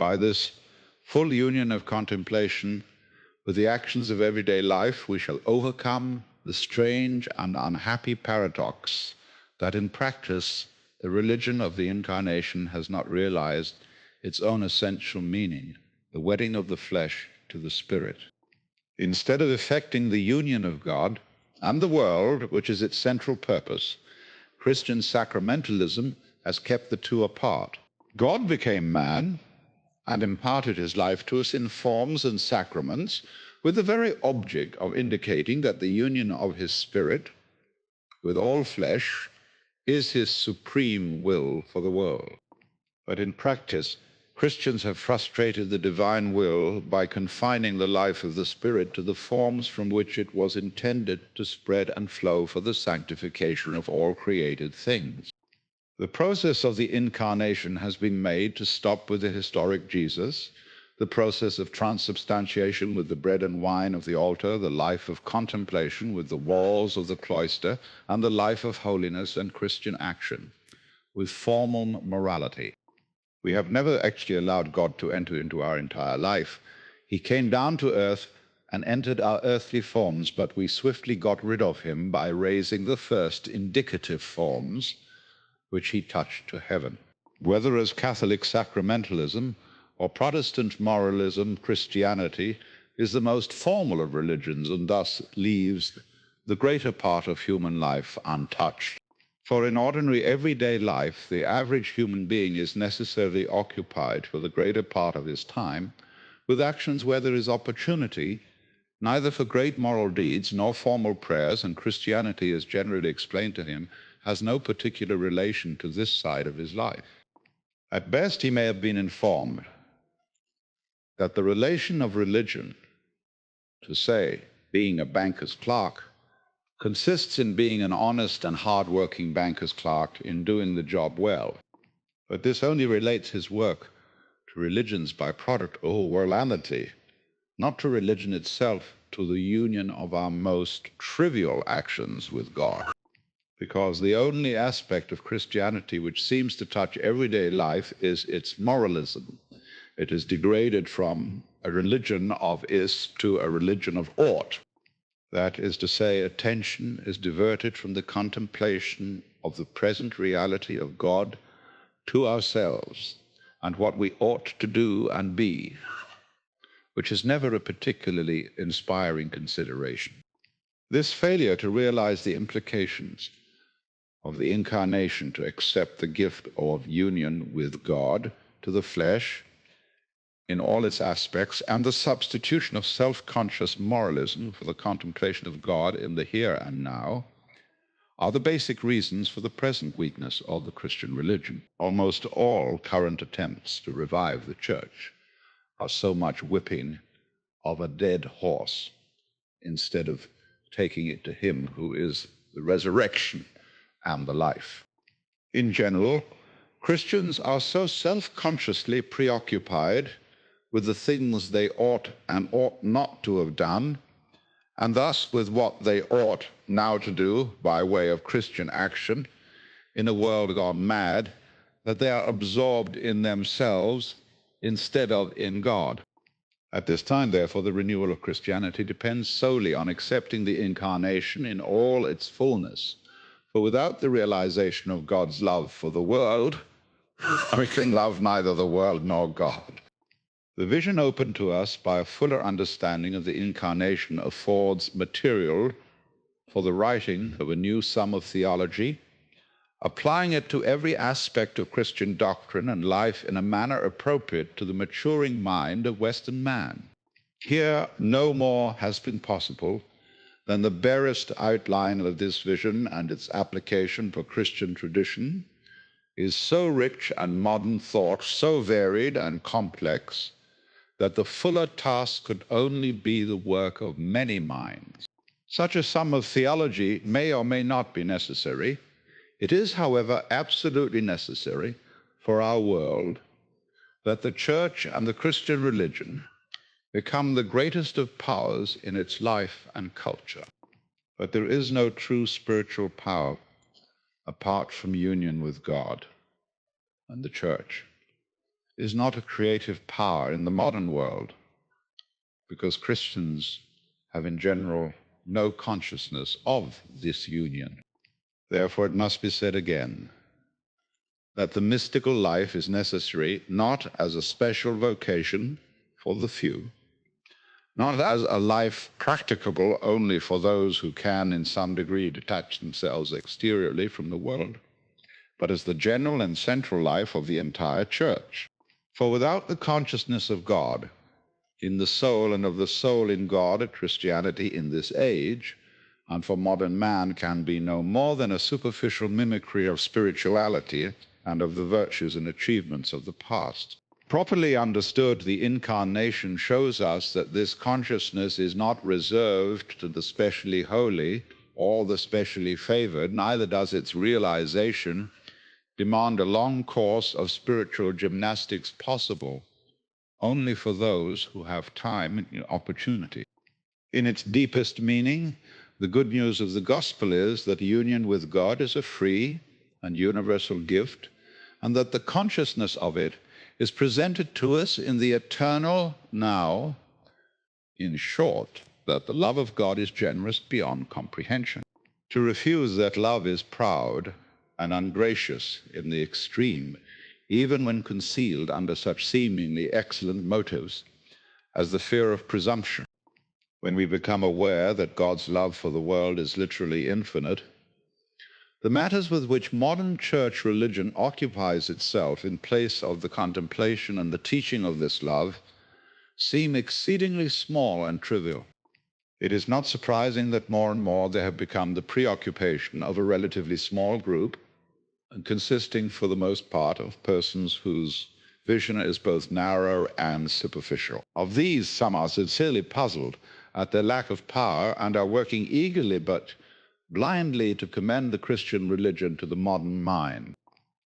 By this full union of contemplation with the actions of everyday life, we shall overcome the strange and unhappy paradox that in practice the religion of the Incarnation has not realized its own essential meaning, the wedding of the flesh to the Spirit. Instead of effecting the union of God and the world, which is its central purpose, Christian sacramentalism has kept the two apart. God became man and imparted his life to us in forms and sacraments with the very object of indicating that the union of his Spirit with all flesh is his supreme will for the world. But in practice, Christians have frustrated the divine will by confining the life of the Spirit to the forms from which it was intended to spread and flow for the sanctification of all created things. The process of the Incarnation has been made to stop with the historic Jesus, the process of transubstantiation with the bread and wine of the altar, the life of contemplation with the walls of the cloister, and the life of holiness and Christian action with formal morality. We have never actually allowed God to enter into our entire life. He came down to earth and entered our earthly forms, but we swiftly got rid of him by raising the first indicative forms, which he touched to heaven. Whether as Catholic sacramentalism or Protestant moralism, Christianity is the most formal of religions and thus leaves the greater part of human life untouched. For in ordinary everyday life, the average human being is necessarily occupied for the greater part of his time with actions where there is opportunity neither for great moral deeds nor formal prayers, and Christianity, as generally explained to him, has no particular relation to this side of his life. At best, he may have been informed that the relation of religion to, say, being a banker's clerk consists in being an honest and hard-working banker's clerk in doing the job well. But this only relates his work to religion's byproduct, worldlinity, not to religion itself, to the union of our most trivial actions with God. Because the only aspect of Christianity which seems to touch everyday life is its moralism. It is degraded from a religion of is to a religion of ought. That is to say, attention is diverted from the contemplation of the present reality of God to ourselves and what we ought to do and be, which is never a particularly inspiring consideration. This failure to realize the implications of the Incarnation, to accept the gift of union with God to the flesh in all its aspects, and the substitution of self-conscious moralism for the contemplation of God in the here and now, are the basic reasons for the present weakness of the Christian religion. Almost all current attempts to revive the church are so much whipping of a dead horse instead of taking it to him who is the resurrection and the life. In general, Christians are so self-consciously preoccupied with the things they ought and ought not to have done, and thus with what they ought now to do by way of Christian action in a world gone mad, that they are absorbed in themselves instead of in God. At this time, therefore, the renewal of Christianity depends solely on accepting the Incarnation in all its fullness. For without the realization of God's love for the world, we can love neither the world nor God. The vision opened to us by a fuller understanding of the Incarnation affords material for the writing of a new sum of theology, applying it to every aspect of Christian doctrine and life in a manner appropriate to the maturing mind of Western man. Here, no more has been possible than the barest outline of this vision, and its application for Christian tradition is so rich and modern thought, so varied and complex, that the fuller task could only be the work of many minds. Such a sum of theology may or may not be necessary. It is, however, absolutely necessary for our world that the Church and the Christian religion become the greatest of powers in its life and culture. But there is no true spiritual power apart from union with God and the Church. is not a creative power in the modern world, because Christians have in general no consciousness of this union. Therefore, it must be said again that the mystical life is necessary not as a special vocation for the few, not as a life practicable only for those who can in some degree detach themselves exteriorly from the world, but as the general and central life of the entire church. For without the consciousness of God in the soul and of the soul in God, Christianity in this age, and for modern man, can be no more than a superficial mimicry of spirituality and of the virtues and achievements of the past. Properly understood, the Incarnation shows us that this consciousness is not reserved to the specially holy or the specially favored, neither does its realization demand a long course of spiritual gymnastics possible only for those who have time and opportunity. In its deepest meaning, the good news of the gospel is that union with God is a free and universal gift, and that the consciousness of it is presented to us in the eternal now. In short, that the love of God is generous beyond comprehension. To refuse that love is proud and ungracious in the extreme, even when concealed under such seemingly excellent motives as the fear of presumption. When we become aware that God's love for the world is literally infinite, the matters with which modern church religion occupies itself in place of the contemplation and the teaching of this love seem exceedingly small and trivial. It is not surprising that more and more they have become the preoccupation of a relatively small group, consisting for the most part of persons whose vision is both narrow and superficial. Of these, some are sincerely puzzled at their lack of power and are working eagerly but blindly to commend the Christian religion to the modern mind.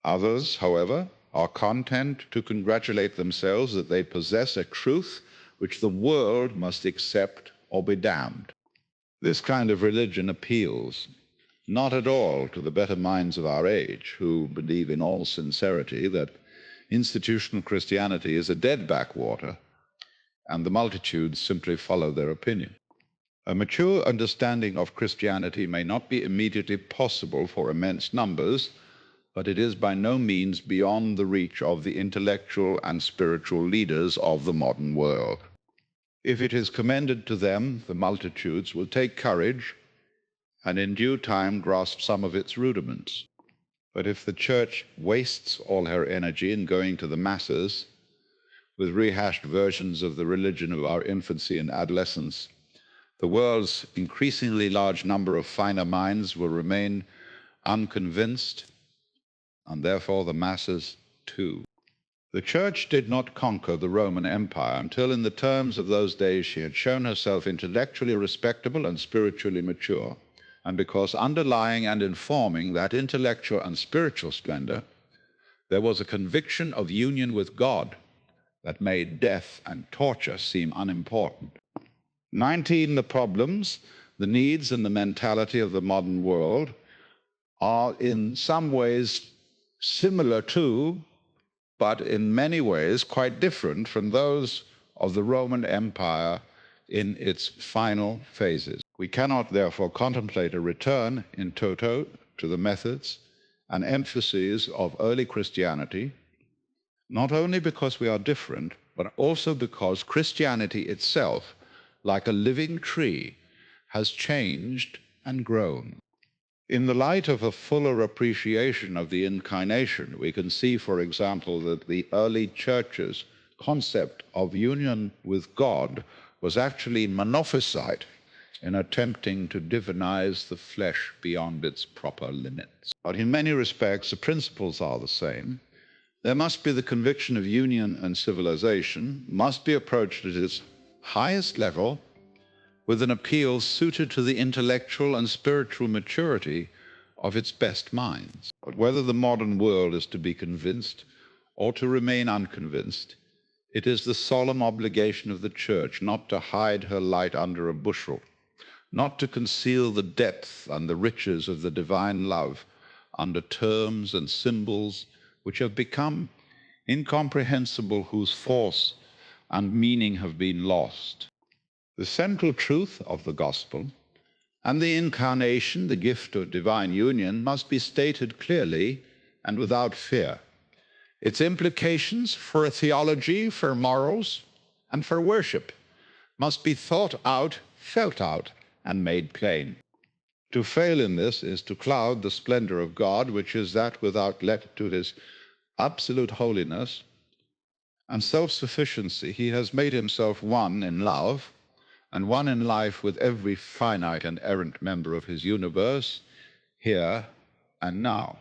Others, however, are content to congratulate themselves that they possess a truth which the world must accept or be damned. This kind of religion appeals not at all to the better minds of our age, who believe in all sincerity that institutional Christianity is a dead backwater, and the multitudes simply follow their opinion. A mature understanding of Christianity may not be immediately possible for immense numbers, but it is by no means beyond the reach of the intellectual and spiritual leaders of the modern world. If it is commended to them, the multitudes will take courage and in due time grasp some of its rudiments. But if the church wastes all her energy in going to the masses with rehashed versions of the religion of our infancy and adolescence, the world's increasingly large number of finer minds will remain unconvinced, and therefore the masses too. The Church did not conquer the Roman Empire until, in the terms of those days, she had shown herself intellectually respectable and spiritually mature, and because underlying and informing that intellectual and spiritual splendor, there was a conviction of union with God that made death and torture seem unimportant. 19, the problems, the needs, and the mentality of the modern world are in some ways similar to, but in many ways quite different from those of the Roman Empire in its final phases. We cannot therefore contemplate a return in toto to the methods and emphases of early Christianity, not only because we are different, but also because Christianity itself, like a living tree, has changed and grown. In the light of a fuller appreciation of the Incarnation, we can see, for example, that the early church's concept of union with God was actually monophysite in attempting to divinize the flesh beyond its proper limits. But in many respects, the principles are the same. There must be the conviction of union and civilization, must be approached at its highest level with an appeal suited to the intellectual and spiritual maturity of its best minds. But whether the modern world is to be convinced or to remain unconvinced, it is the solemn obligation of the Church not to hide her light under a bushel, not to conceal the depth and the riches of the divine love under terms and symbols which have become incomprehensible, whose force and meaning have been lost. The central truth of the gospel and the incarnation, the gift of divine union, must be stated clearly and without fear. Its implications for theology, for morals, and for worship must be thought out, felt out, and made plain. To fail in this is to cloud the splendor of God, which is that without let to his absolute holiness and self-sufficiency, he has made himself one in love and one in life with every finite and errant member of his universe, here and now.